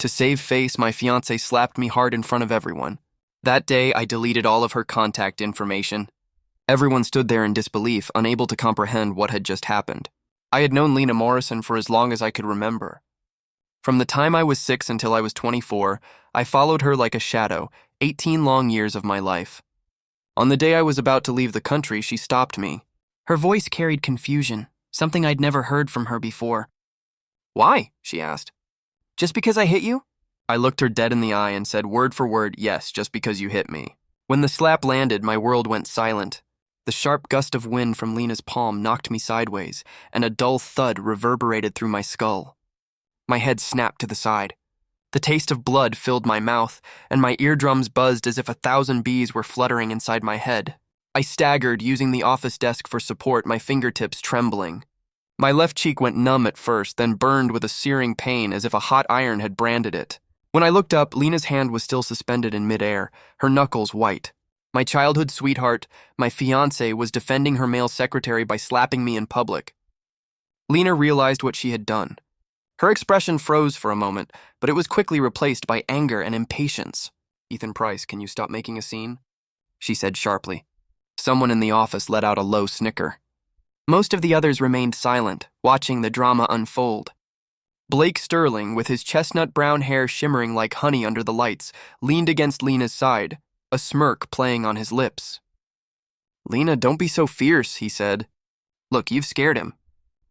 To save face, my fiancée slapped me hard in front of everyone. That day, I deleted all of her contact information. Everyone stood there in disbelief, unable to comprehend what had just happened. I had known Lena Morrison for as long as I could remember. From the time I was 6 until I was 24, I followed her like a shadow, 18 long years of my life. On the day I was about to leave the country, she stopped me. Her voice carried confusion, something I'd never heard from her before. "Why?" she asked. "Just because I hit you?" I looked her dead in the eye and said word for word, "Yes, just because you hit me." When the slap landed, my world went silent. The sharp gust of wind from Lena's palm knocked me sideways, and a dull thud reverberated through my skull. My head snapped to the side. The taste of blood filled my mouth, and my eardrums buzzed as if 1,000 bees were fluttering inside my head. I staggered, using the office desk for support, my fingertips trembling. My left cheek went numb at first, then burned with a searing pain as if a hot iron had branded it. When I looked up, Lena's hand was still suspended in midair, her knuckles white. My childhood sweetheart, my fiancée, was defending her male secretary by slapping me in public. Lena realized what she had done. Her expression froze for a moment, but it was quickly replaced by anger and impatience. "Ethan Price, can you stop making a scene?" she said sharply. Someone in the office let out a low snicker. Most of the others remained silent, watching the drama unfold. Blake Sterling, with his chestnut brown hair shimmering like honey under the lights, leaned against Lena's side, a smirk playing on his lips. "Lena, don't be so fierce," he said. "Look, you've scared him.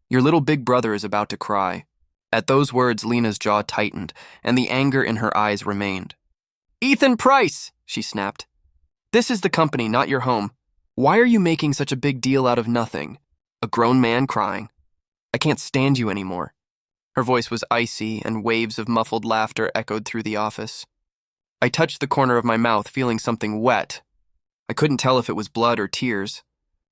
Your little big brother is about to cry." At those words, Lena's jaw tightened, and the anger in her eyes remained. "Ethan Price!" she snapped. "This is the company, not your home. Why are you making such a big deal out of nothing? A grown man crying. I can't stand you anymore." Her voice was icy, and waves of muffled laughter echoed through the office. I touched the corner of my mouth, feeling something wet. I couldn't tell if it was blood or tears.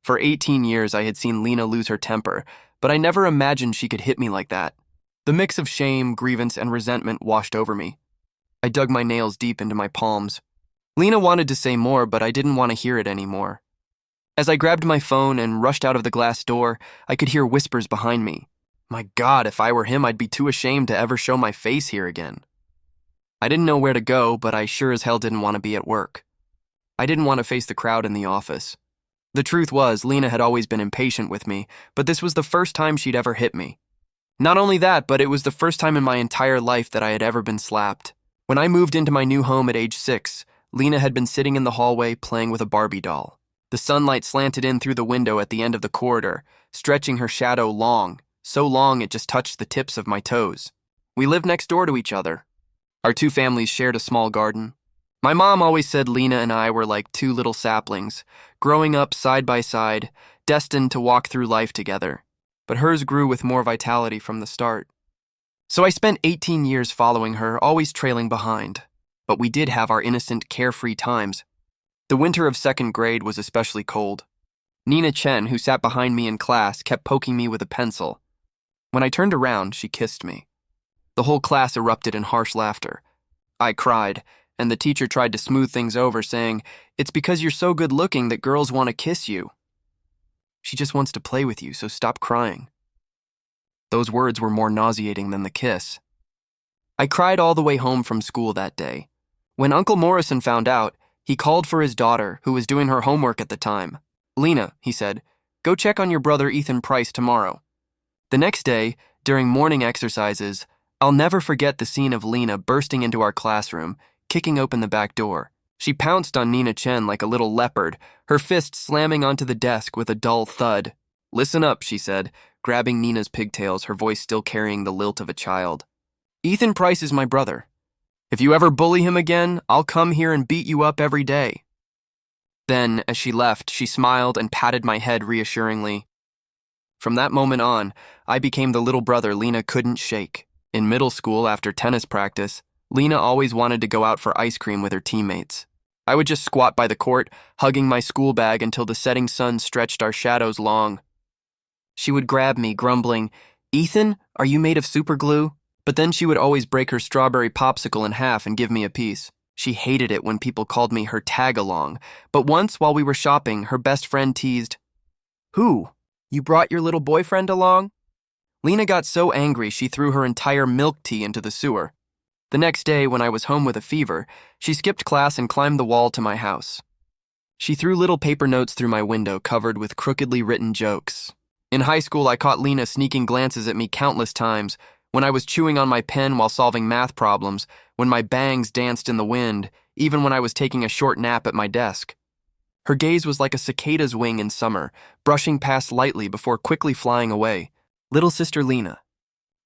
For 18 years, I had seen Lena lose her temper, but I never imagined she could hit me like that. The mix of shame, grievance, and resentment washed over me. I dug my nails deep into my palms. Lena wanted to say more, but I didn't want to hear it anymore. As I grabbed my phone and rushed out of the glass door, I could hear whispers behind me. My God, if I were him, I'd be too ashamed to ever show my face here again. I didn't know where to go, but I sure as hell didn't want to be at work. I didn't want to face the crowd in the office. The truth was, Lena had always been impatient with me, but this was the first time she'd ever hit me. Not only that, but it was the first time in my entire life that I had ever been slapped. When I moved into my new home at age 6, Lena had been sitting in the hallway playing with a Barbie doll. The sunlight slanted in through the window at the end of the corridor, stretching her shadow long, so long it just touched the tips of my toes. We lived next door to each other. Our two families shared a small garden. My mom always said Lena and I were like two little saplings, growing up side by side, destined to walk through life together. But hers grew with more vitality from the start. So I spent 18 years following her, always trailing behind. But we did have our innocent, carefree times. The winter of 2nd grade was especially cold. Nina Chen, who sat behind me in class, kept poking me with a pencil. When I turned around, she kissed me. The whole class erupted in harsh laughter. I cried, and the teacher tried to smooth things over, saying, "It's because you're so good-looking that girls want to kiss you. She just wants to play with you, so stop crying." Those words were more nauseating than the kiss. I cried all the way home from school that day. When Uncle Morrison found out, he called for his daughter, who was doing her homework at the time. "Lena," he said, "go check on your brother Ethan Price tomorrow." The next day, during morning exercises, I'll never forget the scene of Lena bursting into our classroom, kicking open the back door. She pounced on Nina Chen like a little leopard, her fist slamming onto the desk with a dull thud. "Listen up," she said, grabbing Nina's pigtails, her voice still carrying the lilt of a child. "Ethan Price is my brother. If you ever bully him again, I'll come here and beat you up every day." Then, as she left, she smiled and patted my head reassuringly. From that moment on, I became the little brother Lena couldn't shake. In middle school, after tennis practice, Lena always wanted to go out for ice cream with her teammates. I would just squat by the court, hugging my school bag until the setting sun stretched our shadows long. She would grab me, grumbling, "Ethan, are you made of super glue?" But then she would always break her strawberry popsicle in half and give me a piece. She hated it when people called me her tag-along, but once while we were shopping, her best friend teased, "Who? You brought your little boyfriend along?" Lena got so angry she threw her entire milk tea into the sewer. The next day, when I was home with a fever, she skipped class and climbed the wall to my house. She threw little paper notes through my window covered with crookedly written jokes. In high school, I caught Lena sneaking glances at me countless times, when I was chewing on my pen while solving math problems, when my bangs danced in the wind, even when I was taking a short nap at my desk. Her gaze was like a cicada's wing in summer, brushing past lightly before quickly flying away. Little sister Lena.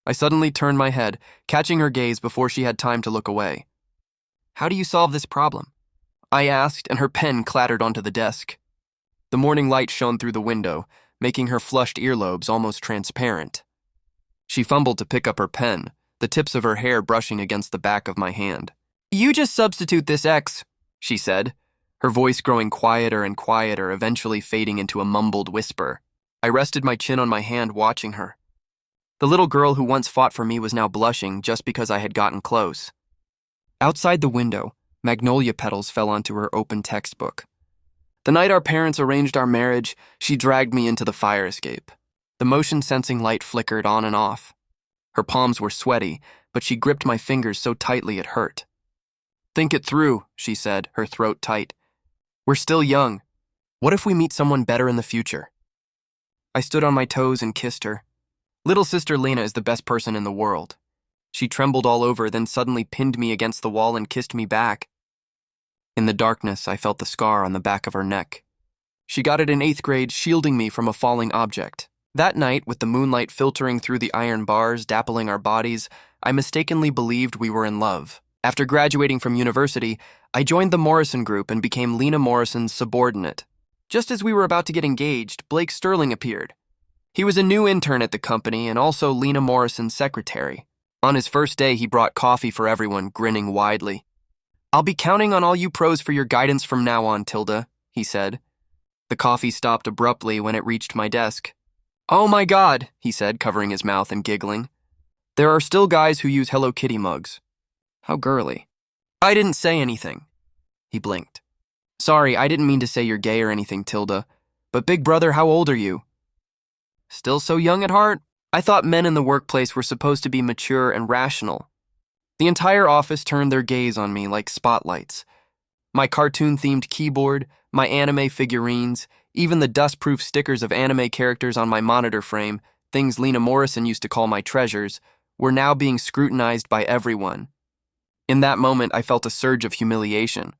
I suddenly turned my head, catching her gaze before she had time to look away. "How do you solve this problem?" I asked, and her pen clattered onto the desk. The morning light shone through the window, making her flushed earlobes almost transparent. She fumbled to pick up her pen, the tips of her hair brushing against the back of my hand. "You just substitute this X," she said, her voice growing quieter and quieter, eventually fading into a mumbled whisper. I rested my chin on my hand, watching her. The little girl who once fought for me was now blushing just because I had gotten close. Outside the window, magnolia petals fell onto her open textbook. The night our parents arranged our marriage, she dragged me into the fire escape. The motion-sensing light flickered on and off. Her palms were sweaty, but she gripped my fingers so tightly it hurt. "Think it through," she said, her throat tight. "We're still young. What if we meet someone better in the future?" I stood on my toes and kissed her. Little sister Lena is the best person in the world. She trembled all over, then suddenly pinned me against the wall and kissed me back. In the darkness, I felt the scar on the back of her neck. She got it in 8th grade, shielding me from a falling object. That night, with the moonlight filtering through the iron bars, dappling our bodies, I mistakenly believed we were in love. After graduating from university, I joined the Morrison group and became Lena Morrison's subordinate. Just as we were about to get engaged, Blake Sterling appeared. He was a new intern at the company and also Lena Morrison's secretary. On his first day, he brought coffee for everyone, grinning widely. "I'll be counting on all you pros for your guidance from now on, Tilda," he said. The coffee stopped abruptly when it reached my desk. "Oh my God," he said, covering his mouth and giggling. "There are still guys who use Hello Kitty mugs. How girly." I didn't say anything. He blinked. "Sorry, I didn't mean to say you're gay or anything, Tilda. But big brother, how old are you?" "Still so young at heart?" I thought men in the workplace were supposed to be mature and rational. The entire office turned their gaze on me like spotlights. My cartoon-themed keyboard, my anime figurines, even the dust-proof stickers of anime characters on my monitor frame, things Lena Morrison used to call my treasures, were now being scrutinized by everyone. In that moment, I felt a surge of humiliation.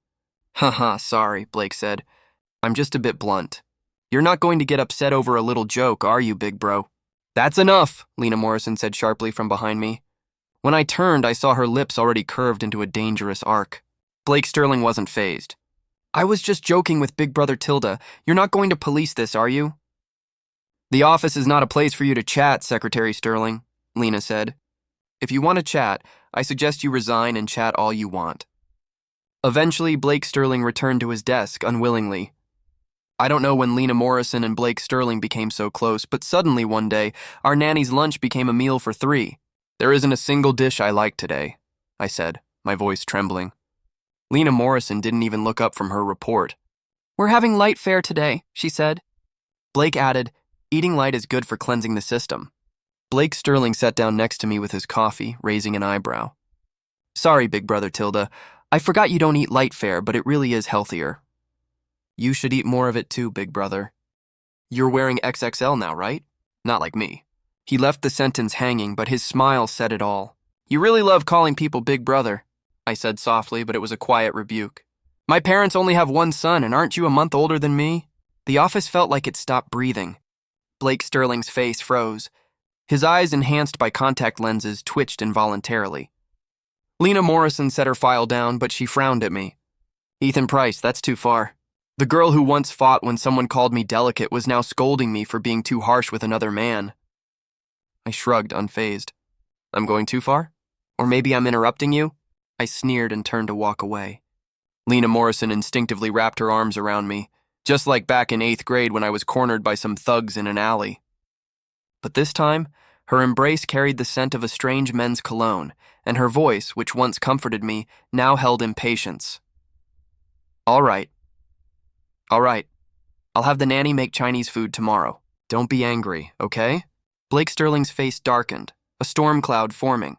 "Haha, sorry," Blake said. "I'm just a bit blunt. You're not going to get upset over a little joke, are you, big bro?" "That's enough," Lena Morrison said sharply from behind me. When I turned, I saw her lips already curved into a dangerous arc. Blake Sterling wasn't fazed. "I was just joking with Big Brother Tilda. You're not going to police this, are you?" "The office is not a place for you to chat, Secretary Sterling," Lena said. "If you want to chat, I suggest you resign and chat all you want." Eventually, Blake Sterling returned to his desk unwillingly. I don't know when Lena Morrison and Blake Sterling became so close, but suddenly one day, our nanny's lunch became a meal for 3. "There isn't a single dish I like today," I said, my voice trembling. Lena Morrison didn't even look up from her report. "We're having light fare today," she said. Blake added, "Eating light is good for cleansing the system." Blake Sterling sat down next to me with his coffee, raising an eyebrow. "Sorry, Big Brother Tilda. I forgot you don't eat light fare, but it really is healthier." "You should eat more of it too, Big Brother. You're wearing XXL now, right? Not like me." He left the sentence hanging, but his smile said it all. "You really love calling people Big Brother," I said softly, but it was a quiet rebuke. "My parents only have one son, and aren't you a month older than me?" The office felt like it stopped breathing. Blake Sterling's face froze. His eyes, enhanced by contact lenses, twitched involuntarily. Lena Morrison set her file down, but she frowned at me. "Ethan Price, that's too far." The girl who once fought when someone called me delicate was now scolding me for being too harsh with another man. I shrugged, unfazed. "I'm going too far? Or maybe I'm interrupting you?" I sneered and turned to walk away. Lena Morrison instinctively wrapped her arms around me, just like back in 8th grade when I was cornered by some thugs in an alley. But this time, her embrace carried the scent of a strange men's cologne, and her voice, which once comforted me, now held impatience. All right. I'll have the nanny make Chinese food tomorrow. Don't be angry, okay?" Blake Sterling's face darkened, a storm cloud forming.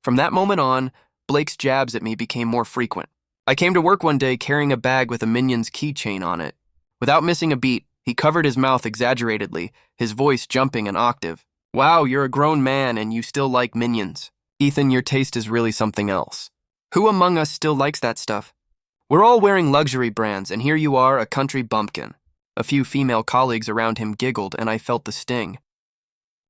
From that moment on, Blake's jabs at me became more frequent. I came to work one day carrying a bag with a Minion's keychain on it. Without missing a beat, he covered his mouth exaggeratedly, his voice jumping an octave. Wow, you're a grown man and you still like Minions. Ethan, your taste is really something else. Who among us still likes that stuff? We're all wearing luxury brands, and here you are, a country bumpkin. A few female colleagues around him giggled, and I felt the sting.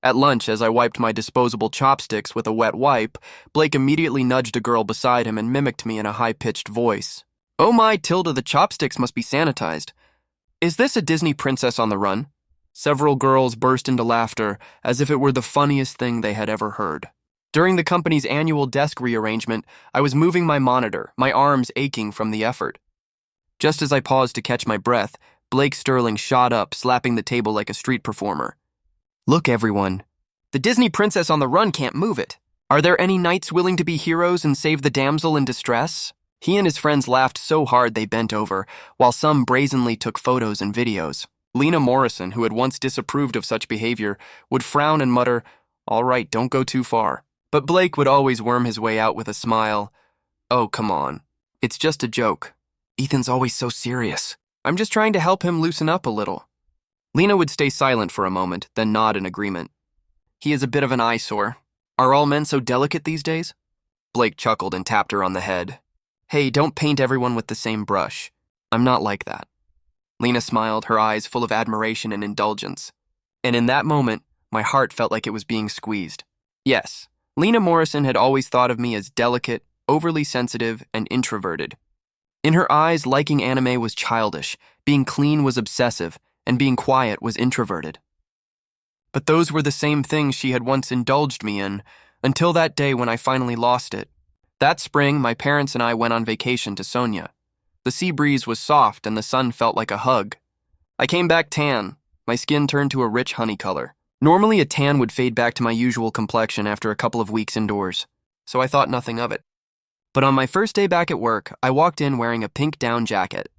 At lunch, as I wiped my disposable chopsticks with a wet wipe, Blake immediately nudged a girl beside him and mimicked me in a high-pitched voice. Oh my, Tilda, the chopsticks must be sanitized. Is this a Disney princess on the run? Several girls burst into laughter, as if it were the funniest thing they had ever heard. During the company's annual desk rearrangement, I was moving my monitor, my arms aching from the effort. Just as I paused to catch my breath, Blake Sterling shot up, slapping the table like a street performer. Look, everyone. The Disney princess on the run can't move it. Are there any knights willing to be heroes and save the damsel in distress? He and his friends laughed so hard they bent over, while some brazenly took photos and videos. Lena Morrison, who had once disapproved of such behavior, would frown and mutter, "All right, don't go too far." But Blake would always worm his way out with a smile. Oh, come on. It's just a joke. Ethan's always so serious. I'm just trying to help him loosen up a little. Lena would stay silent for a moment, then nod in agreement. He is a bit of an eyesore. Are all men so delicate these days? Blake chuckled and tapped her on the head. Hey, don't paint everyone with the same brush. I'm not like that. Lena smiled, her eyes full of admiration and indulgence. And in that moment, my heart felt like it was being squeezed. Yes, Lena Morrison had always thought of me as delicate, overly sensitive, and introverted. In her eyes, liking anime was childish, being clean was obsessive, and being quiet was introverted. But those were the same things she had once indulged me in, until that day when I finally lost it. That spring, my parents and I went on vacation to Sonia. The sea breeze was soft and the sun felt like a hug. I came back tan. My skin turned to a rich honey color. Normally, a tan would fade back to my usual complexion after a couple of weeks indoors, so I thought nothing of it. But on my first day back at work, I walked in wearing a pink down jacket.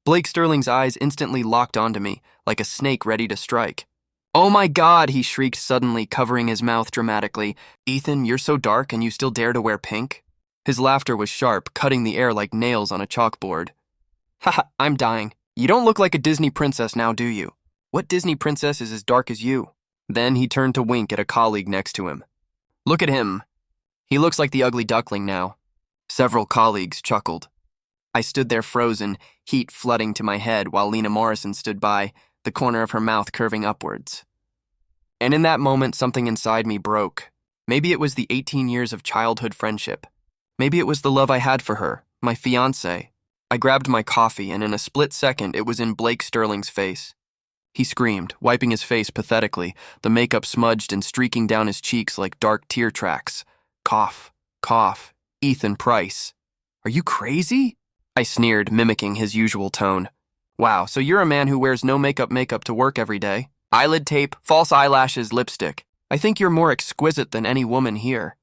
Blake Sterling's eyes instantly locked onto me, like a snake ready to strike. Oh my God, he shrieked suddenly, covering his mouth dramatically. Ethan, you're so dark and you still dare to wear pink? His laughter was sharp, cutting the air like nails on a chalkboard. Haha, I'm dying. You don't look like a Disney princess now, do you? What Disney princess is as dark as you? Then he turned to wink at a colleague next to him. Look at him. He looks like the ugly duckling now. Several colleagues chuckled. I stood there frozen, heat flooding to my head while Lena Morrison stood by, the corner of her mouth curving upwards. And in that moment, something inside me broke. Maybe it was the 18 years of childhood friendship. Maybe it was the love I had for her, my fiancée. I grabbed my coffee, and in a split second, it was in Blake Sterling's face. He screamed, wiping his face pathetically, the makeup smudged and streaking down his cheeks like dark tear tracks. Cough, cough, Ethan Price. Are you crazy? I sneered, mimicking his usual tone. Wow, so you're a man who wears no makeup to work every day? Eyelid tape, false eyelashes, lipstick. I think you're more exquisite than any woman here.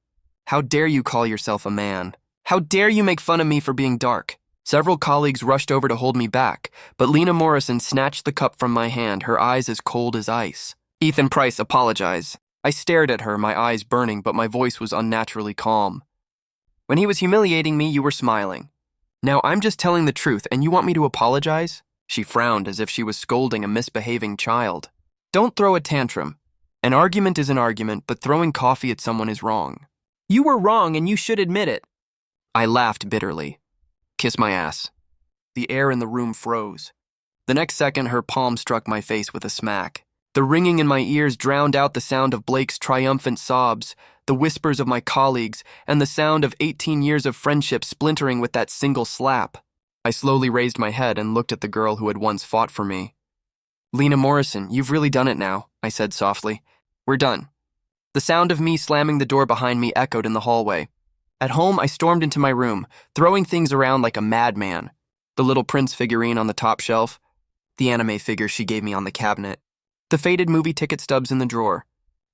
How dare you call yourself a man? How dare you make fun of me for being dark? Several colleagues rushed over to hold me back, but Lena Morrison snatched the cup from my hand, her eyes as cold as ice. Ethan Price, apologize. I stared at her, my eyes burning, but my voice was unnaturally calm. When he was humiliating me, you were smiling. Now I'm just telling the truth, and you want me to apologize? She frowned as if she was scolding a misbehaving child. Don't throw a tantrum. An argument is an argument, but throwing coffee at someone is wrong. You were wrong, and you should admit it. I laughed bitterly. Kiss my ass. The air in the room froze. The next second, her palm struck my face with a smack. The ringing in my ears drowned out the sound of Blake's triumphant sobs, the whispers of my colleagues, and the sound of 18 years of friendship splintering with that single slap. I slowly raised my head and looked at the girl who had once fought for me. Lena Morrison, you've really done it now, I said softly. We're done. The sound of me slamming the door behind me echoed in the hallway. At home, I stormed into my room, throwing things around like a madman. The little Prince figurine on the top shelf, the anime figure she gave me on the cabinet, the faded movie ticket stubs in the drawer.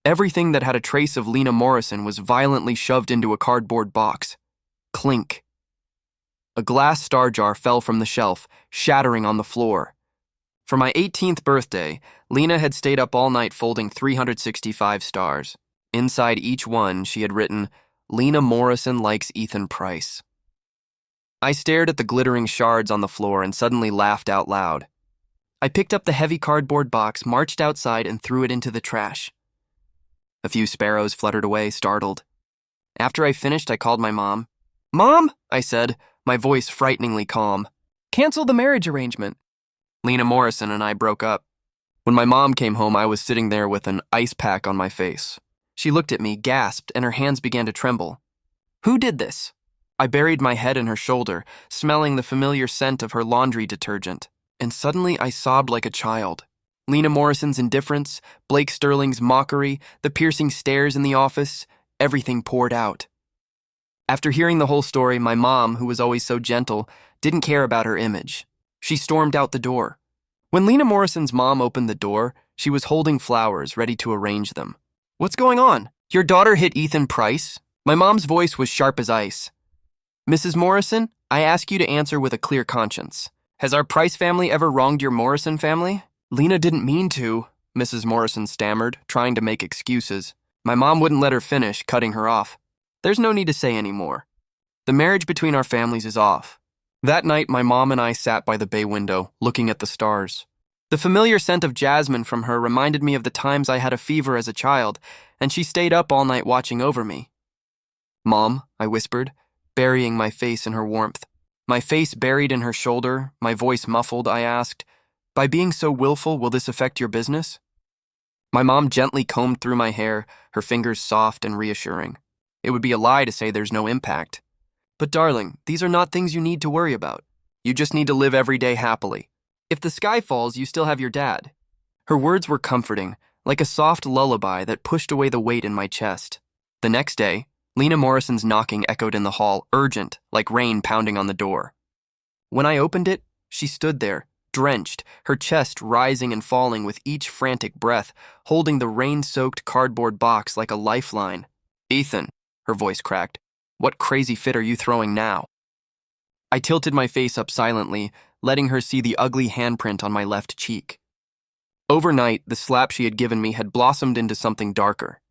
Everything that had a trace of Lena Morrison was violently shoved into a cardboard box. Clink. A glass star jar fell from the shelf, shattering on the floor. For my 18th birthday, Lena had stayed up all night folding 365 stars. Inside each one, she had written, Lena Morrison likes Ethan Price. I stared at the glittering shards on the floor and suddenly laughed out loud. I picked up the heavy cardboard box, marched outside, and threw it into the trash. A few sparrows fluttered away, startled. After I finished, I called my mom. "Mom," I said, my voice frighteningly calm. "Cancel the marriage arrangement." Lena Morrison and I broke up. When my mom came home, I was sitting there with an ice pack on my face. She looked at me, gasped, and her hands began to tremble. "Who did this?" I buried my head in her shoulder, smelling the familiar scent of her laundry detergent, and suddenly I sobbed like a child. Lena Morrison's indifference, Blake Sterling's mockery, the piercing stares in the office, everything poured out. After hearing the whole story, my mom, who was always so gentle, didn't care about her image. She stormed out the door. When Lena Morrison's mom opened the door, she was holding flowers, ready to arrange them. "What's going on? Your daughter hit Ethan Price?" My mom's voice was sharp as ice. "Mrs. Morrison, I ask you to answer with a clear conscience. Has our Price family ever wronged your Morrison family?" "Lena didn't mean to," Mrs. Morrison stammered, trying to make excuses. My mom wouldn't let her finish, cutting her off. "There's no need to say any more. The marriage between our families is off." That night, my mom and I sat by the bay window, looking at the stars. The familiar scent of jasmine from her reminded me of the times I had a fever as a child, and she stayed up all night watching over me. "Mom," I whispered, burying my face in her warmth. My face buried in her shoulder, my voice muffled, I asked, "By being so willful, will this affect your business?" My mom gently combed through my hair, her fingers soft and reassuring. "It would be a lie to say there's no impact. But darling, these are not things you need to worry about. You just need to live every day happily. If the sky falls, you still have your dad." Her words were comforting, like a soft lullaby that pushed away the weight in my chest. The next day, Lena Morrison's knocking echoed in the hall, urgent, like rain pounding on the door. When I opened it, she stood there, drenched, her chest rising and falling with each frantic breath, holding the rain-soaked cardboard box like a lifeline. "Ethan," her voice cracked, "what crazy fit are you throwing now?" I tilted my face up silently, letting her see the ugly handprint on my left cheek. Overnight, the slap she had given me had blossomed into something darker.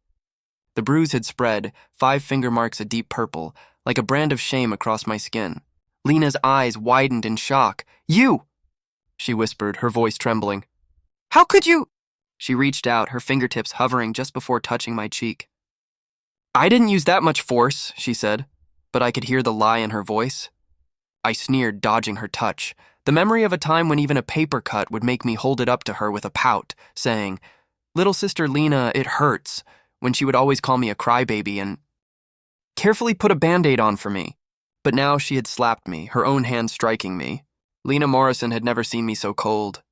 The bruise had spread, 5 finger marks a deep purple, like a brand of shame across my skin. Lena's eyes widened in shock. "You!" she whispered, her voice trembling. "How could you?" She reached out, her fingertips hovering just before touching my cheek. "I didn't use that much force," she said, but I could hear the lie in her voice. I sneered, dodging her touch. The memory of a time when even a paper cut would make me hold it up to her with a pout, saying, "Little sister Lena, it hurts," when she would always call me a crybaby and carefully put a Band-Aid on for me. But now she had slapped me, her own hand striking me. Lena Morrison had never seen me so cold.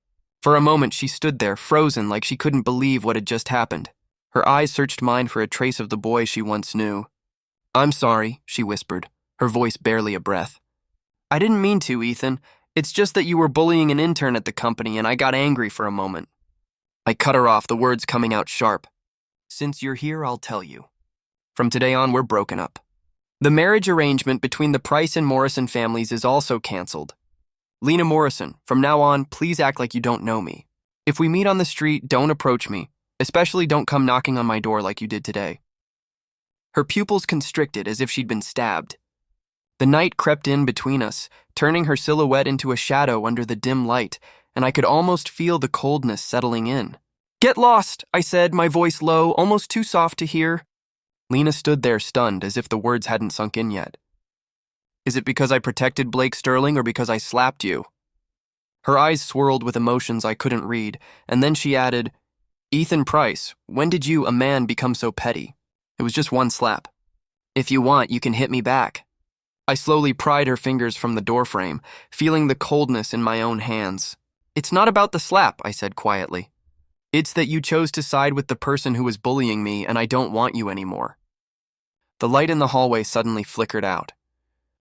For a moment, she stood there, frozen, like she couldn't believe what had just happened. Her eyes searched mine for a trace of the boy she once knew. "I'm sorry," she whispered, her voice barely a breath. "I didn't mean to, Ethan. It's just that you were bullying an intern at the company and I got angry for a moment." I cut her off, the words coming out sharp. "Since you're here, I'll tell you. From today on, we're broken up. The marriage arrangement between the Price and Morrison families is also canceled. Lena Morrison, from now on, please act like you don't know me. If we meet on the street, don't approach me. Especially don't come knocking on my door like you did today." Her pupils constricted as if she'd been stabbed. The night crept in between us, turning her silhouette into a shadow under the dim light, and I could almost feel the coldness settling in. "Get lost," I said, my voice low, almost too soft to hear. Lena stood there stunned, as if the words hadn't sunk in yet. "Is it because I protected Blake Sterling or because I slapped you?" Her eyes swirled with emotions I couldn't read, and then she added, "Ethan Price, when did you, a man, become so petty? It was just one slap. If you want, you can hit me back." I slowly pried her fingers from the doorframe, feeling the coldness in my own hands. "It's not about the slap," I said quietly. "It's that you chose to side with the person who was bullying me, and I don't want you anymore." The light in the hallway suddenly flickered out.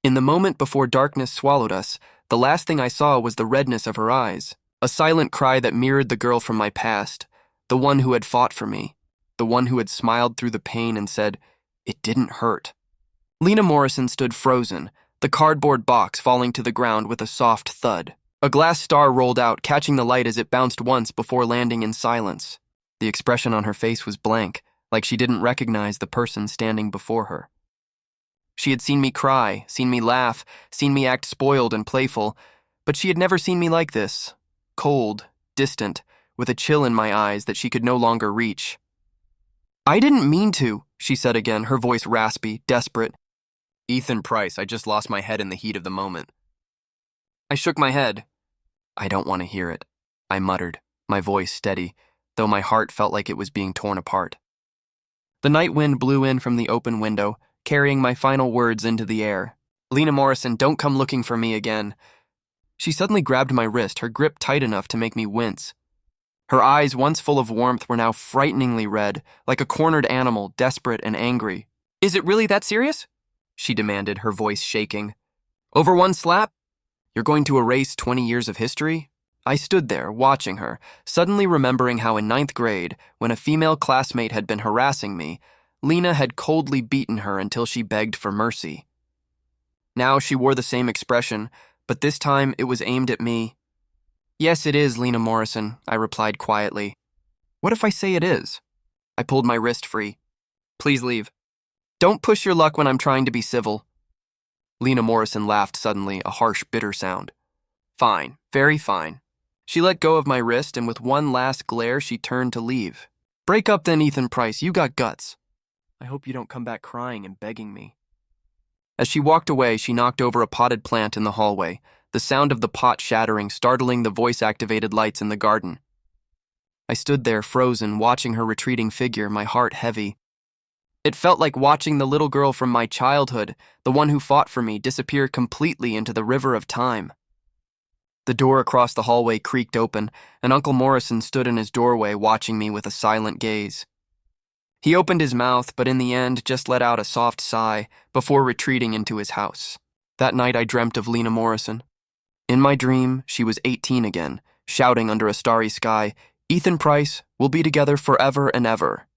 In the moment before darkness swallowed us, the last thing I saw was the redness of her eyes, a silent cry that mirrored the girl from my past, the one who had fought for me, the one who had smiled through the pain and said, "It didn't hurt." Lena Morrison stood frozen, the cardboard box falling to the ground with a soft thud. A glass star rolled out, catching the light as it bounced once before landing in silence. The expression on her face was blank, like she didn't recognize the person standing before her. She had seen me cry, seen me laugh, seen me act spoiled and playful, but she had never seen me like this, cold, distant, with a chill in my eyes that she could no longer reach. "I didn't mean to," she said again, her voice raspy, desperate. "Ethan Price, I just lost my head in the heat of the moment." I shook my head. "I don't want to hear it," I muttered, my voice steady, though my heart felt like it was being torn apart. The night wind blew in from the open window, carrying my final words into the air. "Lena Morrison, don't come looking for me again." She suddenly grabbed my wrist, her grip tight enough to make me wince. Her eyes, once full of warmth, were now frighteningly red, like a cornered animal, desperate and angry. "Is it really that serious?" she demanded, her voice shaking. "Over one slap? You're going to erase 20 years of history?" I stood there, watching her, suddenly remembering how in 9th grade, when a female classmate had been harassing me, Lena had coldly beaten her until she begged for mercy. Now she wore the same expression, but this time it was aimed at me. "Yes, it is, Lena Morrison," I replied quietly. "What if I say it is?" I pulled my wrist free. "Please leave. Don't push your luck when I'm trying to be civil." Lena Morrison laughed suddenly, a harsh, bitter sound. "Fine, very fine." She let go of my wrist, and with one last glare, she turned to leave. "Break up then, Ethan Price. You got guts. I hope you don't come back crying and begging me." As she walked away, she knocked over a potted plant in the hallway, the sound of the pot shattering, startling the voice-activated lights in the garden. I stood there, frozen, watching her retreating figure, my heart heavy. It felt like watching the little girl from my childhood, the one who fought for me, disappear completely into the river of time. The door across the hallway creaked open, and Uncle Morrison stood in his doorway watching me with a silent gaze. He opened his mouth, but in the end just let out a soft sigh before retreating into his house. That night I dreamt of Lena Morrison. In my dream, she was 18 again, shouting under a starry sky, "Ethan Price, we'll be together forever and ever."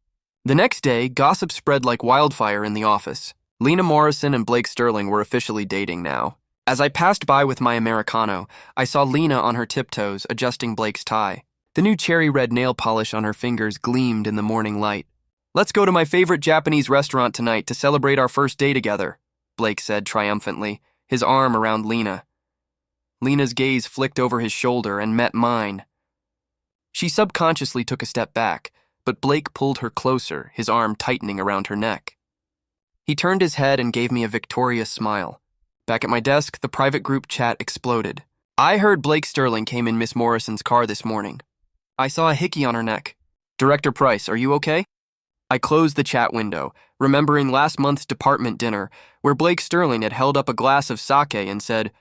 The next day, gossip spread like wildfire in the office. Lena Morrison and Blake Sterling were officially dating now. As I passed by with my Americano, I saw Lena on her tiptoes, adjusting Blake's tie. The new cherry red nail polish on her fingers gleamed in the morning light. "Let's go to my favorite Japanese restaurant tonight to celebrate our first day together," Blake said triumphantly, his arm around Lena. Lena's gaze flicked over his shoulder and met mine. She subconsciously took a step back, but Blake pulled her closer, his arm tightening around her neck. He turned his head and gave me a victorious smile. Back at my desk, the private group chat exploded. "I heard Blake Sterling came in Miss Morrison's car this morning. I saw a hickey on her neck. Director Price, are you okay?" I closed the chat window, remembering last month's department dinner, where Blake Sterling had held up a glass of sake and said,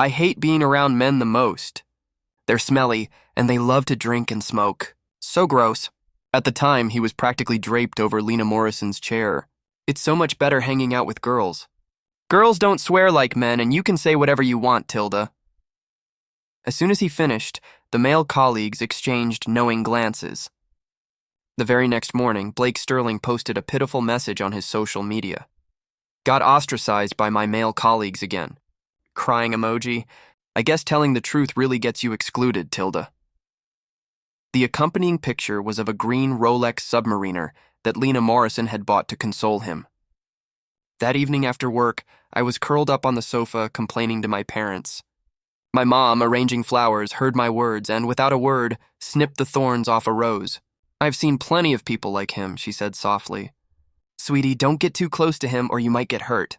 "I hate being around men the most. They're smelly, and they love to drink and smoke. So gross." At the time, he was practically draped over Lena Morrison's chair. "It's so much better hanging out with girls. Girls don't swear like men, and you can say whatever you want, Tilda." As soon as he finished, the male colleagues exchanged knowing glances. The very next morning, Blake Sterling posted a pitiful message on his social media. "Got ostracized by my male colleagues again." Crying emoji. "I guess telling the truth really gets you excluded, Tilda." The accompanying picture was of a green Rolex Submariner that Lena Morrison had bought to console him. That evening after work, I was curled up on the sofa complaining to my parents. My mom, arranging flowers, heard my words and, without a word, snipped the thorns off a rose. "I've seen plenty of people like him," she said softly. "Sweetie, don't get too close to him or you might get hurt."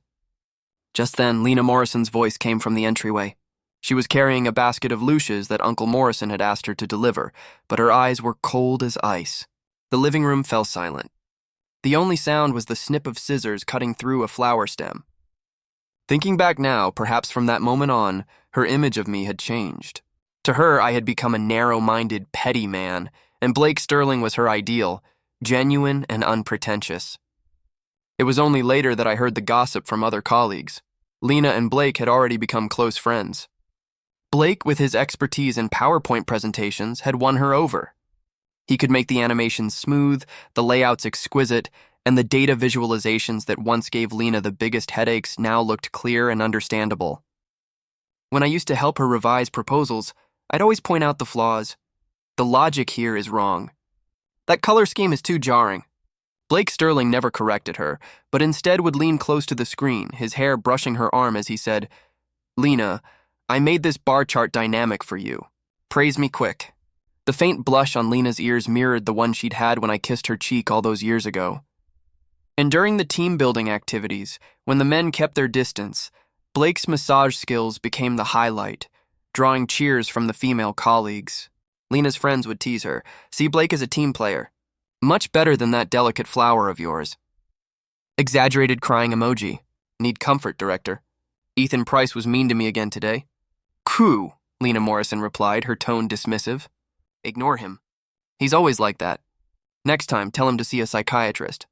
Just then, Lena Morrison's voice came from the entryway. She was carrying a basket of louches that Uncle Morrison had asked her to deliver, but her eyes were cold as ice. The living room fell silent. The only sound was the snip of scissors cutting through a flower stem. Thinking back now, perhaps from that moment on, her image of me had changed. To her, I had become a narrow-minded, petty man, and Blake Sterling was her ideal, genuine and unpretentious. It was only later that I heard the gossip from other colleagues. Lena and Blake had already become close friends. Blake, with his expertise in PowerPoint presentations, had won her over. He could make the animations smooth, the layouts exquisite, and the data visualizations that once gave Lena the biggest headaches now looked clear and understandable. When I used to help her revise proposals, I'd always point out the flaws. "The logic here is wrong. That color scheme is too jarring. Blake Sterling never corrected her, but instead would lean close to the screen, his hair brushing her arm as he said, "Lena, I made this bar chart dynamic for you. Praise me quick." The faint blush on Lena's ears mirrored the one she'd had when I kissed her cheek all those years ago. And during the team-building activities, when the men kept their distance, Blake's massage skills became the highlight, drawing cheers from the female colleagues. Lena's friends would tease her, "See Blake as a team player. Much better than that delicate flower of yours." Exaggerated crying emoji. "Need comfort, director. Ethan Price was mean to me again today." "Coo," Lena Morrison replied, her tone dismissive. "Ignore him. He's always like that. Next time, tell him to see a psychiatrist."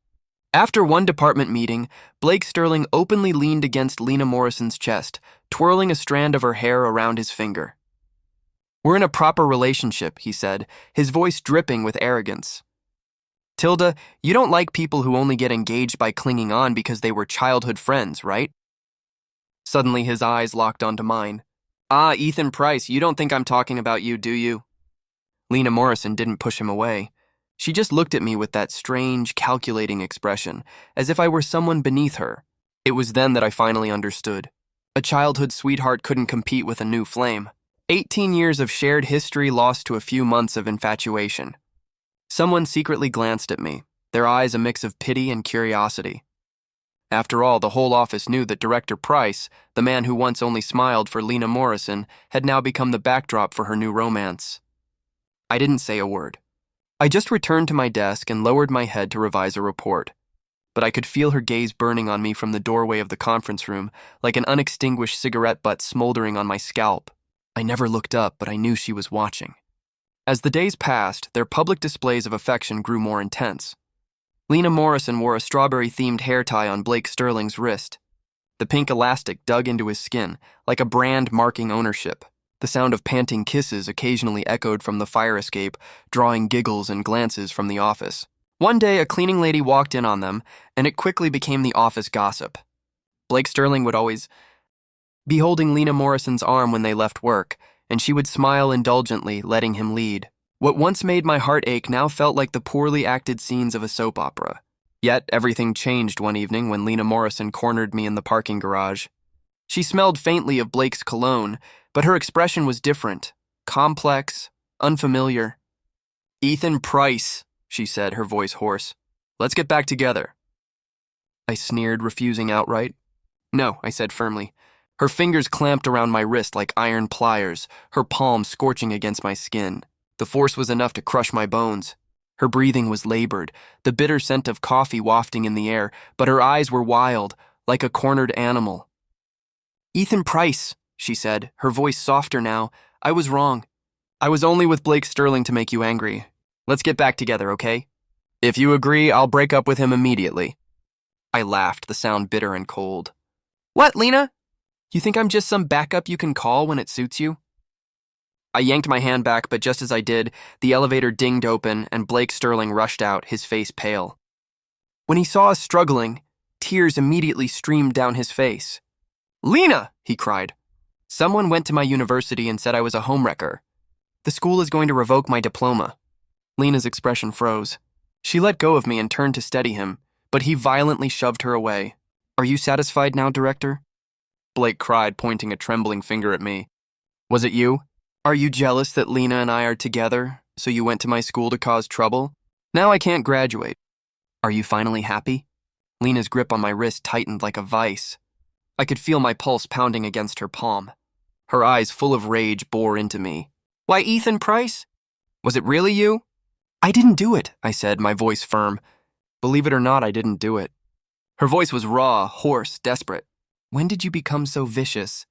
After one department meeting, Blake Sterling openly leaned against Lena Morrison's chest, twirling a strand of her hair around his finger. "We're in a proper relationship," he said, his voice dripping with arrogance. "Tilda, you don't like people who only get engaged by clinging on because they were childhood friends, right?" Suddenly his eyes locked onto mine. "Ah, Ethan Price, you don't think I'm talking about you, do you?" Lena Morrison didn't push him away. She just looked at me with that strange, calculating expression, as if I were someone beneath her. It was then that I finally understood. A childhood sweetheart couldn't compete with a new flame. 18 years of shared history lost to a few months of infatuation. Someone secretly glanced at me, their eyes a mix of pity and curiosity. After all, the whole office knew that Director Price, the man who once only smiled for Lena Morrison, had now become the backdrop for her new romance. I didn't say a word. I just returned to my desk and lowered my head to revise a report. But I could feel her gaze burning on me from the doorway of the conference room, like an unextinguished cigarette butt smoldering on my scalp. I never looked up, but I knew she was watching. As the days passed, their public displays of affection grew more intense. Lena Morrison wore a strawberry-themed hair tie on Blake Sterling's wrist. The pink elastic dug into his skin, like a brand marking ownership. The sound of panting kisses occasionally echoed from the fire escape, drawing giggles and glances from the office. One day, a cleaning lady walked in on them, and it quickly became the office gossip. Blake Sterling would always be holding Lena Morrison's arm when they left work, and she would smile indulgently, letting him lead. What once made my heart ache now felt like the poorly acted scenes of a soap opera. Yet, everything changed one evening when Lena Morrison cornered me in the parking garage. She smelled faintly of Blake's cologne, but her expression was different, complex, unfamiliar. "Ethan Price," she said, her voice hoarse. "Let's get back together." I sneered, refusing outright. "No," I said firmly. Her fingers clamped around my wrist like iron pliers, her palm scorching against my skin. The force was enough to crush my bones. Her breathing was labored, the bitter scent of coffee wafting in the air, but her eyes were wild, like a cornered animal. "Ethan Price," she said, her voice softer now. "I was wrong. I was only with Blake Sterling to make you angry. Let's get back together, okay? If you agree, I'll break up with him immediately." I laughed, the sound bitter and cold. "What, Lena? You think I'm just some backup you can call when it suits you?" I yanked my hand back, but just as I did, the elevator dinged open and Blake Sterling rushed out, his face pale. When he saw us struggling, tears immediately streamed down his face. "Lena!" he cried. "Someone went to my university and said I was a homewrecker. The school is going to revoke my diploma." Lena's expression froze. She let go of me and turned to steady him, but he violently shoved her away. "Are you satisfied now, Director?" Blake cried, pointing a trembling finger at me. "Was it you? Are you jealous that Lena and I are together, so you went to my school to cause trouble? Now I can't graduate. Are you finally happy?" Lena's grip on my wrist tightened like a vice. I could feel my pulse pounding against her palm. Her eyes full of rage bore into me. "Why, Ethan Price? Was it really you?" "I didn't do it," I said, my voice firm. "Believe it or not, I didn't do it." Her voice was raw, hoarse, desperate. "When did you become so vicious?"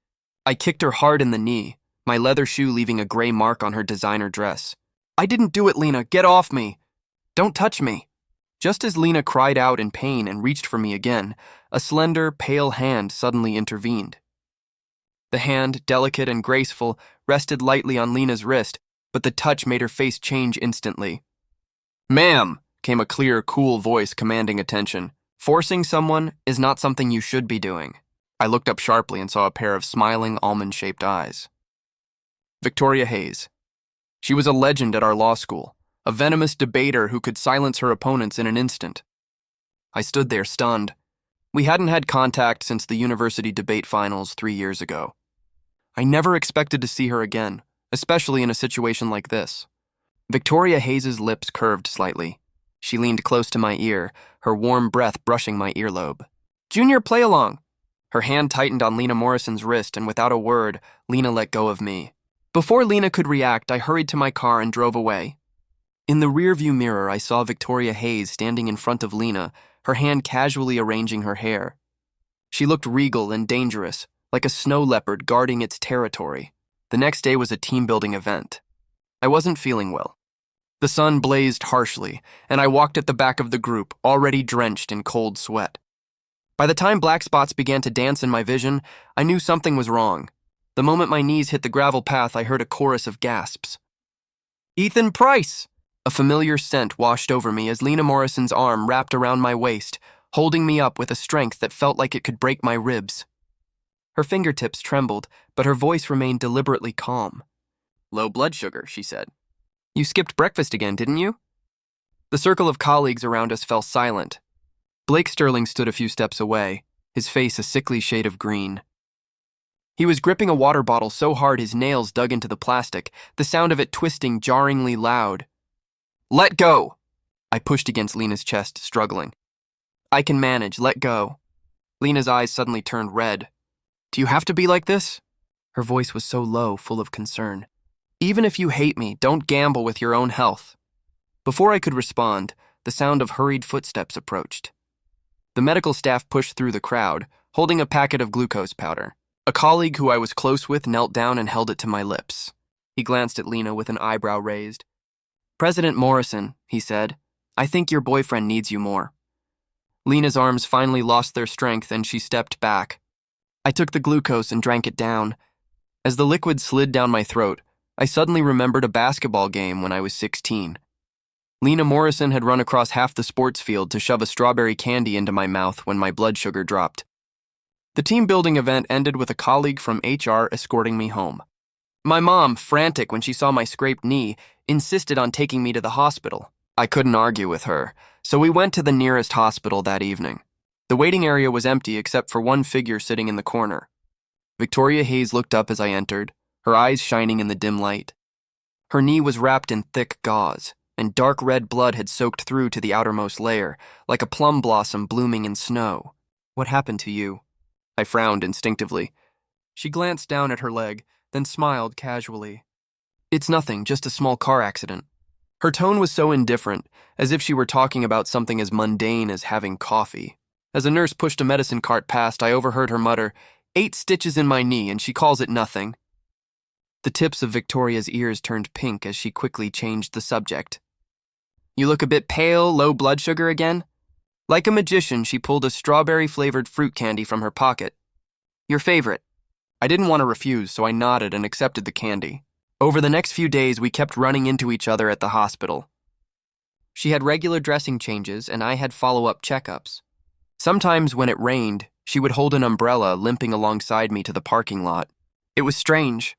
I kicked her hard in the knee, my leather shoe leaving a gray mark on her designer dress. "I didn't do it, Lena. Get off me. Don't touch me." Just as Lena cried out in pain and reached for me again, a slender, pale hand suddenly intervened. The hand, delicate and graceful, rested lightly on Lena's wrist, but the touch made her face change instantly. "Ma'am," came a clear, cool voice commanding attention. "Forcing someone is not something you should be doing." I looked up sharply and saw a pair of smiling, almond-shaped eyes. Victoria Hayes. She was a legend at our law school, a venomous debater who could silence her opponents in an instant. I stood there stunned. We hadn't had contact since the university debate finals 3 years ago. I never expected to see her again, especially in a situation like this. Victoria Hayes' lips curved slightly. She leaned close to my ear, her warm breath brushing my earlobe. "Junior, play along." Her hand tightened on Lena Morrison's wrist, and without a word, Lena let go of me. Before Lena could react, I hurried to my car and drove away. In the rearview mirror, I saw Victoria Hayes standing in front of Lena, her hand casually arranging her hair. She looked regal and dangerous, like a snow leopard guarding its territory. The next day was a team-building event. I wasn't feeling well. The sun blazed harshly, and I walked at the back of the group, already drenched in cold sweat. By the time black spots began to dance in my vision, I knew something was wrong. The moment my knees hit the gravel path, I heard a chorus of gasps. "Ethan Price!" A familiar scent washed over me as Lena Morrison's arm wrapped around my waist, holding me up with a strength that felt like it could break my ribs. Her fingertips trembled, but her voice remained deliberately calm. "Low blood sugar," she said. "You skipped breakfast again, didn't you?" The circle of colleagues around us fell silent. Blake Sterling stood a few steps away, his face a sickly shade of green. He was gripping a water bottle so hard his nails dug into the plastic, the sound of it twisting jarringly loud. "Let go!" I pushed against Lena's chest, struggling. "I can manage, let go." Lena's eyes suddenly turned red. "Do you have to be like this?" Her voice was so low, full of concern. "Even if you hate me, don't gamble with your own health." Before I could respond, the sound of hurried footsteps approached. The medical staff pushed through the crowd, holding a packet of glucose powder. A colleague who I was close with knelt down and held it to my lips. He glanced at Lena with an eyebrow raised. "President Morrison," he said, "I think your boyfriend needs you more." Lena's arms finally lost their strength and she stepped back. I took the glucose and drank it down. As the liquid slid down my throat, I suddenly remembered a basketball game when I was 16. Lena Morrison had run across half the sports field to shove a strawberry candy into my mouth when my blood sugar dropped. The team-building event ended with a colleague from HR escorting me home. My mom, frantic when she saw my scraped knee, insisted on taking me to the hospital. I couldn't argue with her, so we went to the nearest hospital that evening. The waiting area was empty except for one figure sitting in the corner. Victoria Hayes looked up as I entered, her eyes shining in the dim light. Her knee was wrapped in thick gauze, and dark red blood had soaked through to the outermost layer, like a plum blossom blooming in snow. "What happened to you?" I frowned instinctively. She glanced down at her leg, then smiled casually. "It's nothing, just a small car accident." Her tone was so indifferent, as if she were talking about something as mundane as having coffee. As a nurse pushed a medicine cart past, I overheard her mutter, "8 stitches in my knee, and she calls it nothing." The tips of Victoria's ears turned pink as she quickly changed the subject. "You look a bit pale, low blood sugar again?" Like a magician, she pulled a strawberry-flavored fruit candy from her pocket. "Your favorite." I didn't want to refuse, so I nodded and accepted the candy. Over the next few days, we kept running into each other at the hospital. She had regular dressing changes, and I had follow-up checkups. Sometimes when it rained, she would hold an umbrella limping alongside me to the parking lot. It was strange.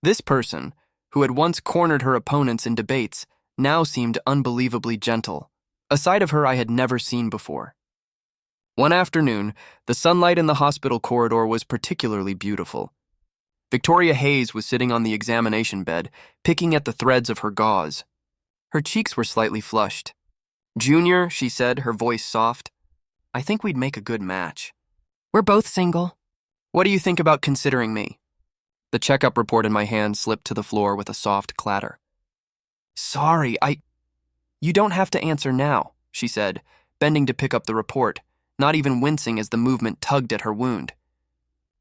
This person, who had once cornered her opponents in debates, now seemed unbelievably gentle, a side of her I had never seen before. One afternoon, the sunlight in the hospital corridor was particularly beautiful. Victoria Hayes was sitting on the examination bed, picking at the threads of her gauze. Her cheeks were slightly flushed. "Junior," she said, her voice soft, "I think we'd make a good match. We're both single. What do you think about considering me?" The checkup report in my hand slipped to the floor with a soft clatter. "Sorry, You don't have to answer now," she said, bending to pick up the report, not even wincing as the movement tugged at her wound.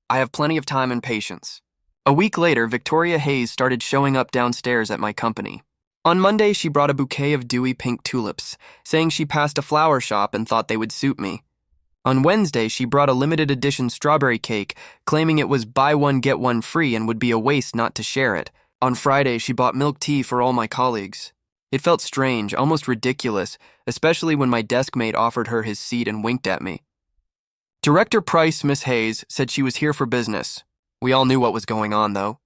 "I have plenty of time and patience." A week later, Victoria Hayes started showing up downstairs at my company. On Monday, she brought a bouquet of dewy pink tulips, saying she passed a flower shop and thought they would suit me. On Wednesday, she brought a limited edition strawberry cake, claiming it was buy one, get one free and would be a waste not to share it. On Friday, she bought milk tea for all my colleagues. It felt strange, almost ridiculous, especially when my desk mate offered her his seat and winked at me. Director Price, Miss Hayes, said she was here for business. We all knew what was going on, though.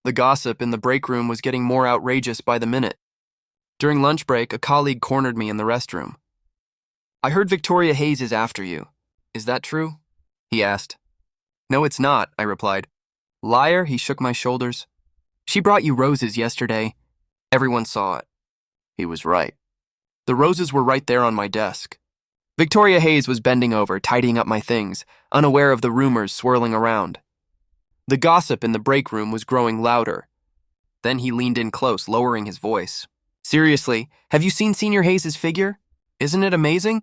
The gossip in the break room was getting more outrageous by the minute. During lunch break, a colleague cornered me in the restroom. I heard Victoria Hayes is after you. Is that true? He asked. No, it's not, I replied. Liar, he shook my shoulders. She brought you roses yesterday. Everyone saw it. He was right. The roses were right there on my desk. Victoria Hayes was bending over, tidying up my things, unaware of the rumors swirling around. The gossip in the break room was growing louder. Then he leaned in close, lowering his voice. Seriously, have you seen Senior Hayes' figure? Isn't it amazing?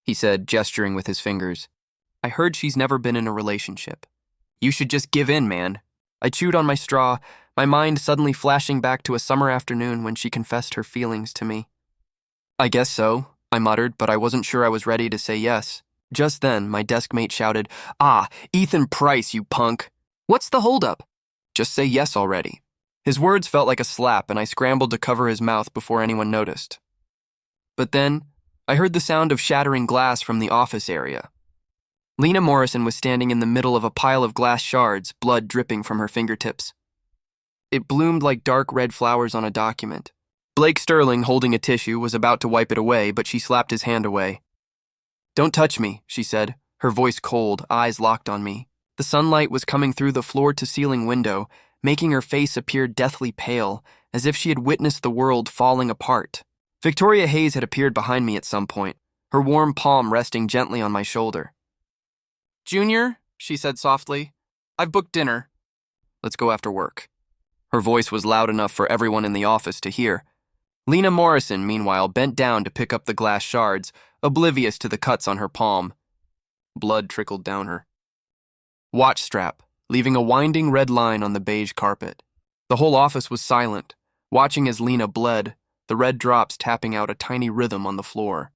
He said, gesturing with his fingers. I heard she's never been in a relationship. You should just give in, man. I chewed on my straw, my mind suddenly flashing back to a summer afternoon when she confessed her feelings to me. I guess so, I muttered, but I wasn't sure I was ready to say yes. Just then, my desk mate shouted, Ah, Ethan Price, you punk! What's the holdup? Just say yes already. His words felt like a slap, and I scrambled to cover his mouth before anyone noticed. But then, I heard the sound of shattering glass from the office area. Lena Morrison was standing in the middle of a pile of glass shards, blood dripping from her fingertips. It bloomed like dark red flowers on a document. Blake Sterling, holding a tissue, was about to wipe it away, but she slapped his hand away. Don't touch me, she said, her voice cold, eyes locked on me. The sunlight was coming through the floor-to-ceiling window, making her face appear deathly pale, as if she had witnessed the world falling apart. Victoria Hayes had appeared behind me at some point, her warm palm resting gently on my shoulder. Junior, she said softly, I've booked dinner. Let's go after work. Her voice was loud enough for everyone in the office to hear. Lena Morrison, meanwhile, bent down to pick up the glass shards, oblivious to the cuts on her palm. Blood trickled down her watch strap, leaving a winding red line on the beige carpet. The whole office was silent, watching as Lena bled, the red drops tapping out a tiny rhythm on the floor.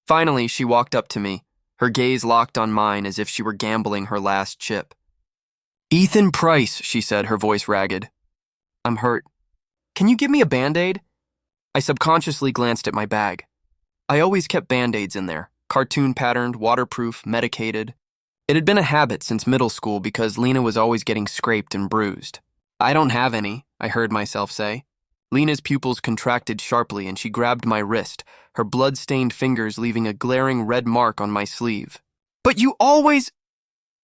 Finally, she walked up to me, her gaze locked on mine as if she were gambling her last chip. Ethan Price, she said, her voice ragged. I'm hurt. Can you give me a Band-Aid? I subconsciously glanced at my bag. I always kept Band-Aids in there, cartoon-patterned, waterproof, medicated. It had been a habit since middle school because Lena was always getting scraped and bruised. I don't have any, I heard myself say. Lena's pupils contracted sharply and she grabbed my wrist, her blood-stained fingers leaving a glaring red mark on my sleeve. But you always...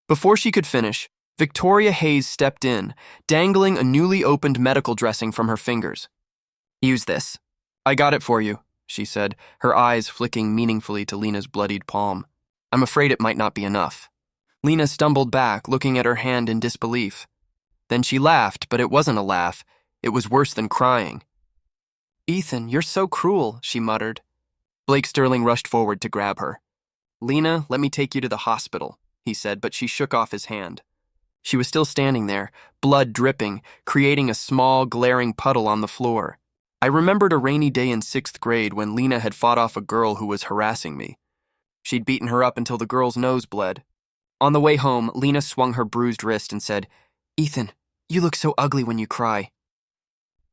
Before she could finish, Victoria Hayes stepped in, dangling a newly opened medical dressing from her fingers. Use this. I got it for you, she said, her eyes flicking meaningfully to Lena's bloodied palm. I'm afraid it might not be enough. Lena stumbled back, looking at her hand in disbelief. Then she laughed, but it wasn't a laugh. It was worse than crying. Ethan, you're so cruel, she muttered. Blake Sterling rushed forward to grab her. Lena, let me take you to the hospital, he said, but she shook off his hand. She was still standing there, blood dripping, creating a small, glaring puddle on the floor. I remembered a rainy day in 6th grade when Lena had fought off a girl who was harassing me. She'd beaten her up until the girl's nose bled. On the way home, Lena swung her bruised wrist and said, Ethan, you look so ugly when you cry.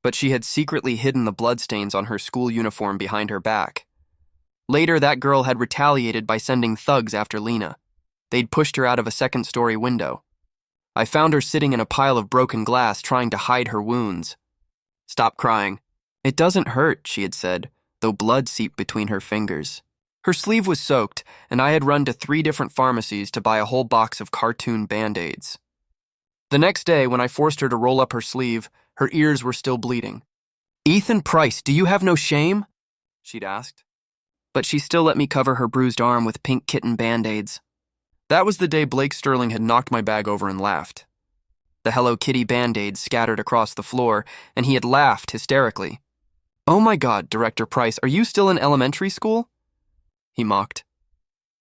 But she had secretly hidden the bloodstains on her school uniform behind her back. Later, that girl had retaliated by sending thugs after Lena. They'd pushed her out of a 2nd-story window. I found her sitting in a pile of broken glass trying to hide her wounds. Stop crying. It doesn't hurt, she had said, though blood seeped between her fingers. Her sleeve was soaked, and I had run to 3 different pharmacies to buy a whole box of cartoon Band-Aids. The next day, when I forced her to roll up her sleeve, her ears were still bleeding. Ethan Price, do you have no shame? She'd asked. But she still let me cover her bruised arm with pink kitten Band-Aids. That was the day Blake Sterling had knocked my bag over and laughed. The Hello Kitty Band-Aids scattered across the floor, and he had laughed hysterically. Oh my God, Director Price, are you still in elementary school? He mocked.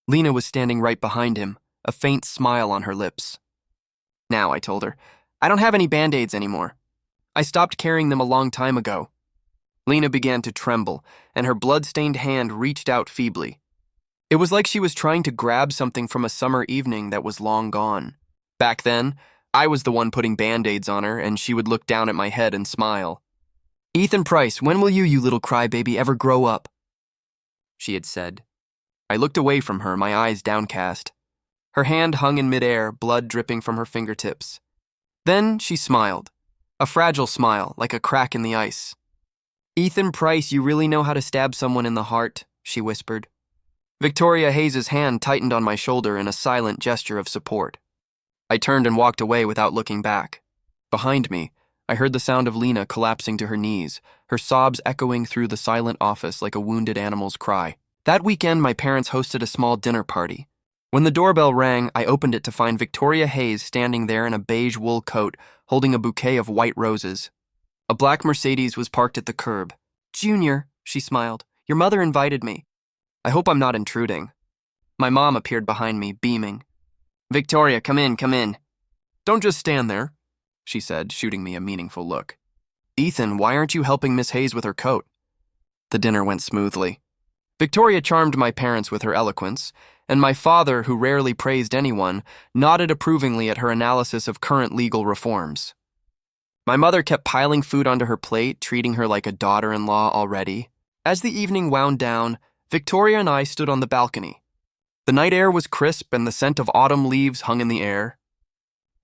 Lena was standing right behind him, a faint smile on her lips. Now, I told her, I don't have any Band-Aids anymore. I stopped carrying them a long time ago. Lena began to tremble, and her blood-stained hand reached out feebly. It was like she was trying to grab something from a summer evening that was long gone. Back then, I was the one putting Band-Aids on her, and she would look down at my head and smile. Ethan Price, when will you little crybaby, ever grow up? She had said. I looked away from her, my eyes downcast. Her hand hung in midair, blood dripping from her fingertips. Then she smiled, a fragile smile, like a crack in the ice. Ethan Price, you really know how to stab someone in the heart, she whispered. Victoria Hayes's hand tightened on my shoulder in a silent gesture of support. I turned and walked away without looking back. Behind me, I heard the sound of Lena collapsing to her knees, her sobs echoing through the silent office like a wounded animal's cry. That weekend, my parents hosted a small dinner party. When the doorbell rang, I opened it to find Victoria Hayes standing there in a beige wool coat, holding a bouquet of white roses. A black Mercedes was parked at the curb. "Junior," she smiled, "your mother invited me. I hope I'm not intruding." My mom appeared behind me, beaming. "Victoria, come in, come in." "Don't just stand there," she said, shooting me a meaningful look. "Ethan, why aren't you helping Miss Hayes with her coat?" The dinner went smoothly. Victoria charmed my parents with her eloquence, and my father, who rarely praised anyone, nodded approvingly at her analysis of current legal reforms. My mother kept piling food onto her plate, treating her like a daughter-in-law already. As the evening wound down, Victoria and I stood on the balcony. The night air was crisp and the scent of autumn leaves hung in the air.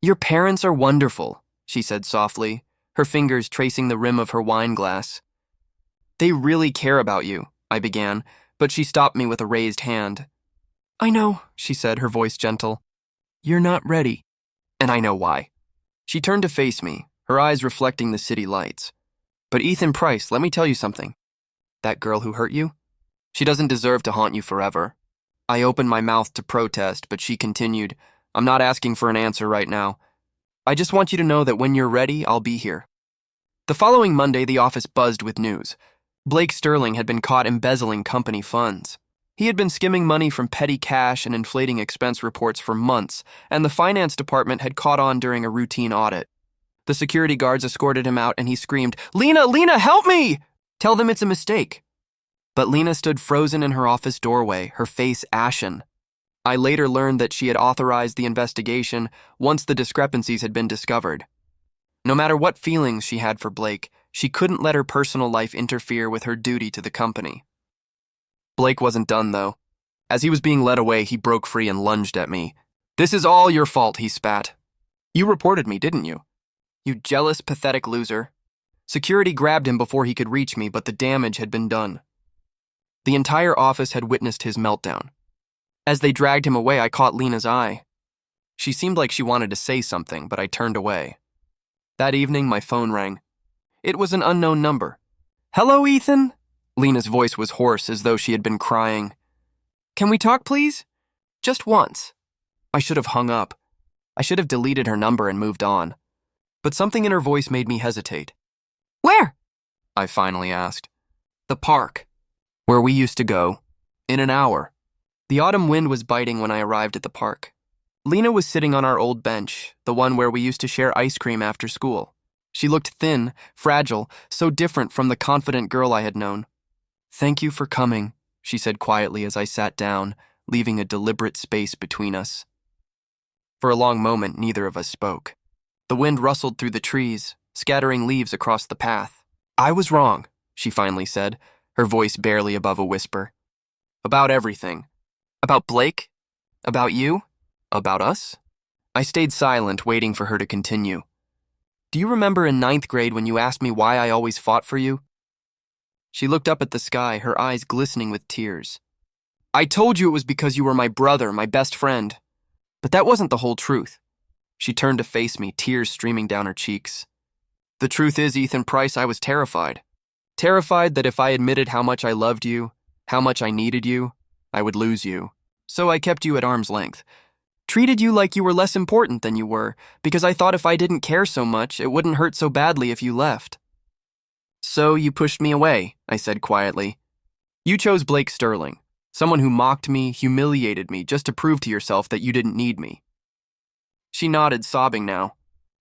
"Your parents are wonderful," she said softly, her fingers tracing the rim of her wine glass. "They really care about you," I began, but she stopped me with a raised hand. "I know," she said, her voice gentle. "You're not ready." And I know why. She turned to face me, her eyes reflecting the city lights. "But Ethan Price, let me tell you something. That girl who hurt you? She doesn't deserve to haunt you forever." I opened my mouth to protest, but she continued, "I'm not asking for an answer right now. I just want you to know that when you're ready, I'll be here." The following Monday, the office buzzed with news. Blake Sterling had been caught embezzling company funds. He had been skimming money from petty cash and inflating expense reports for months, and the finance department had caught on during a routine audit. The security guards escorted him out, and he screamed, Lena, help me! Tell them it's a mistake." But Lena stood frozen in her office doorway, her face ashen. I later learned that she had authorized the investigation once the discrepancies had been discovered. No matter what feelings she had for Blake, she couldn't let her personal life interfere with her duty to the company. Blake wasn't done, though. As he was being led away, he broke free and lunged at me. "This is all your fault," he spat. "You reported me, didn't you? You jealous, pathetic loser." Security grabbed him before he could reach me, but the damage had been done. The entire office had witnessed his meltdown. As they dragged him away, I caught Lena's eye. She seemed like she wanted to say something, but I turned away. That evening, my phone rang. It was an unknown number. "Hello, Ethan?" Lena's voice was hoarse, as though she had been crying. "Can we talk, please? Just once." I should have hung up. I should have deleted her number and moved on. But something in her voice made me hesitate. "Where?" I finally asked. "The park. Where we used to go. In an hour." The autumn wind was biting when I arrived at the park. Lena was sitting on our old bench, the one where we used to share ice cream after school. She looked thin, fragile, so different from the confident girl I had known. "Thank you for coming," she said quietly as I sat down, leaving a deliberate space between us. For a long moment, neither of us spoke. The wind rustled through the trees, scattering leaves across the path. "I was wrong," she finally said, her voice barely above a whisper. "About everything. About Blake? About you? About us?" I stayed silent, waiting for her to continue. "Do you remember in 9th grade when you asked me why I always fought for you?" She looked up at the sky, her eyes glistening with tears. "I told you it was because you were my brother, my best friend. But that wasn't the whole truth." She turned to face me, tears streaming down her cheeks. "The truth is, Ethan Price, I was terrified. Terrified that if I admitted how much I loved you, how much I needed you, I would lose you. So I kept you at arm's length. Treated you like you were less important than you were, because I thought if I didn't care so much, it wouldn't hurt so badly if you left. So you pushed me away," I said quietly. "You chose Blake Sterling, someone who mocked me, humiliated me, just to prove to yourself that you didn't need me." She nodded, sobbing now.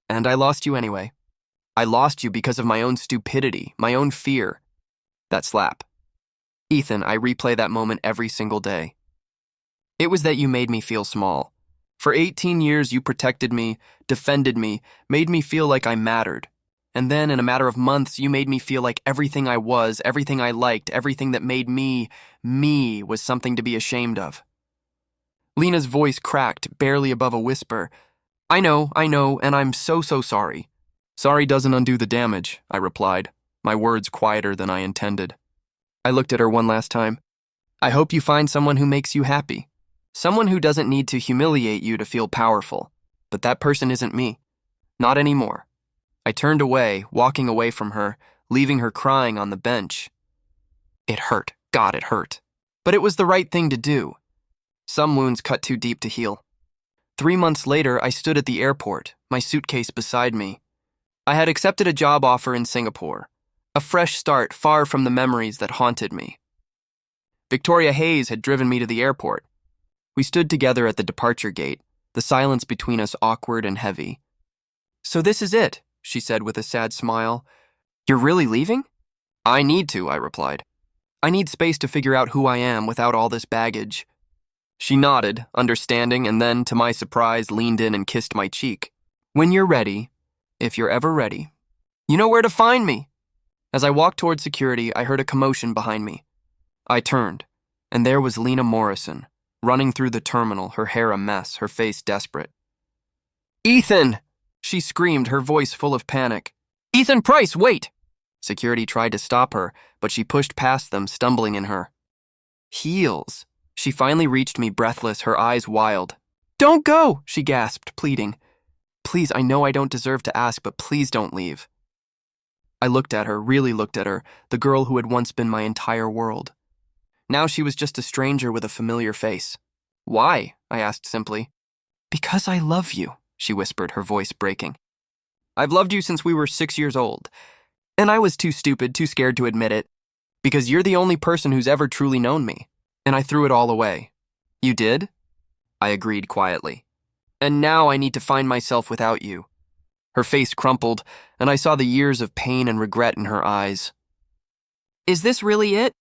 "And I lost you anyway. I lost you because of my own stupidity, my own fear. That slap. Ethan, I replay that moment every single day. It was that you made me feel small. For 18 years, you protected me, defended me, made me feel like I mattered. And then, in a matter of months, you made me feel like everything I was, everything I liked, everything that made me was something to be ashamed of." Lena's voice cracked, barely above a whisper. I know, and I'm so sorry." "Sorry doesn't undo the damage," I replied, my words quieter than I intended. I looked at her one last time. I hope you find someone who makes you happy. Someone who doesn't need to humiliate you to feel powerful. But that person isn't me. Not anymore. I turned away, walking away from her, leaving her crying on the bench. It hurt. God, it hurt. But it was the right thing to do. Some wounds cut too deep to heal. 3 months later, I stood at the airport, my suitcase beside me. I had accepted a job offer in Singapore, a fresh start far from the memories that haunted me. Victoria Hayes had driven me to the airport. We stood together at the departure gate, the silence between us awkward and heavy. "So this is it," she said with a sad smile. "You're really leaving?" "I need to," I replied. "I need space to figure out who I am without all this baggage." She nodded, understanding, and then, to my surprise, leaned in and kissed my cheek. "When you're ready, if you're ever ready, you know where to find me." As I walked toward security, I heard a commotion behind me. I turned, and there was Lena Morrison, running through the terminal, her hair a mess, her face desperate. "Ethan!" she screamed, her voice full of panic. "Ethan Price, wait!" Security tried to stop her, but she pushed past them, stumbling in her heels. She finally reached me, breathless, her eyes wild. "Don't go!" she gasped, pleading. "Please, I know I don't deserve to ask, but please don't leave." I looked at her, really looked at her, the girl who had once been my entire world. Now she was just a stranger with a familiar face. "Why?" I asked simply. "Because I love you," she whispered, her voice breaking. "I've loved you since we were 6 years old. And I was too stupid, too scared to admit it. Because you're the only person who's ever truly known me. And I threw it all away." "You did?" I agreed quietly. "And now I need to find myself without you." Her face crumpled, and I saw the years of pain and regret in her eyes. "Is this really it?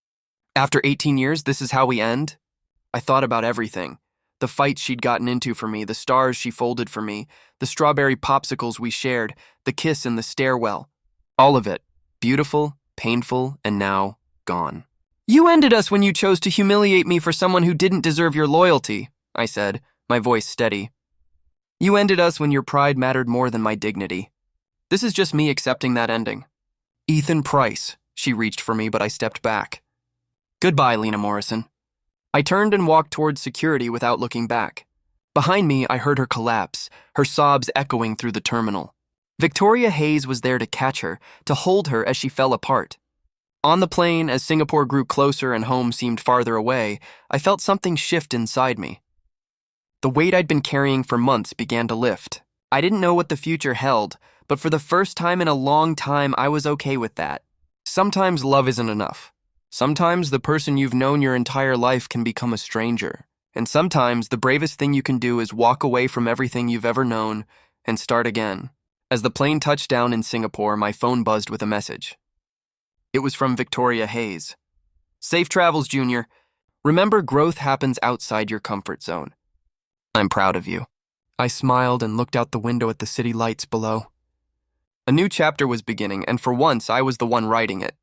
After 18 years, this is how we end?" I thought about everything. The fights she'd gotten into for me, the stars she folded for me, the strawberry popsicles we shared, the kiss in the stairwell. All of it, beautiful, painful, and now gone. "You ended us when you chose to humiliate me for someone who didn't deserve your loyalty," I said, my voice steady. "You ended us when your pride mattered more than my dignity. This is just me accepting that ending." "Ethan Price," she reached for me, but I stepped back. "Goodbye, Lena Morrison." I turned and walked towards security without looking back. Behind me, I heard her collapse, her sobs echoing through the terminal. Victoria Hayes was there to catch her, to hold her as she fell apart. On the plane, as Singapore grew closer and home seemed farther away, I felt something shift inside me. The weight I'd been carrying for months began to lift. I didn't know what the future held, but for the first time in a long time, I was okay with that. Sometimes love isn't enough. Sometimes the person you've known your entire life can become a stranger. And sometimes the bravest thing you can do is walk away from everything you've ever known and start again. As the plane touched down in Singapore, my phone buzzed with a message. It was from Victoria Hayes. "Safe travels, Junior. Remember, growth happens outside your comfort zone. I'm proud of you." I smiled and looked out the window at the city lights below. A new chapter was beginning, and for once I was the one writing it.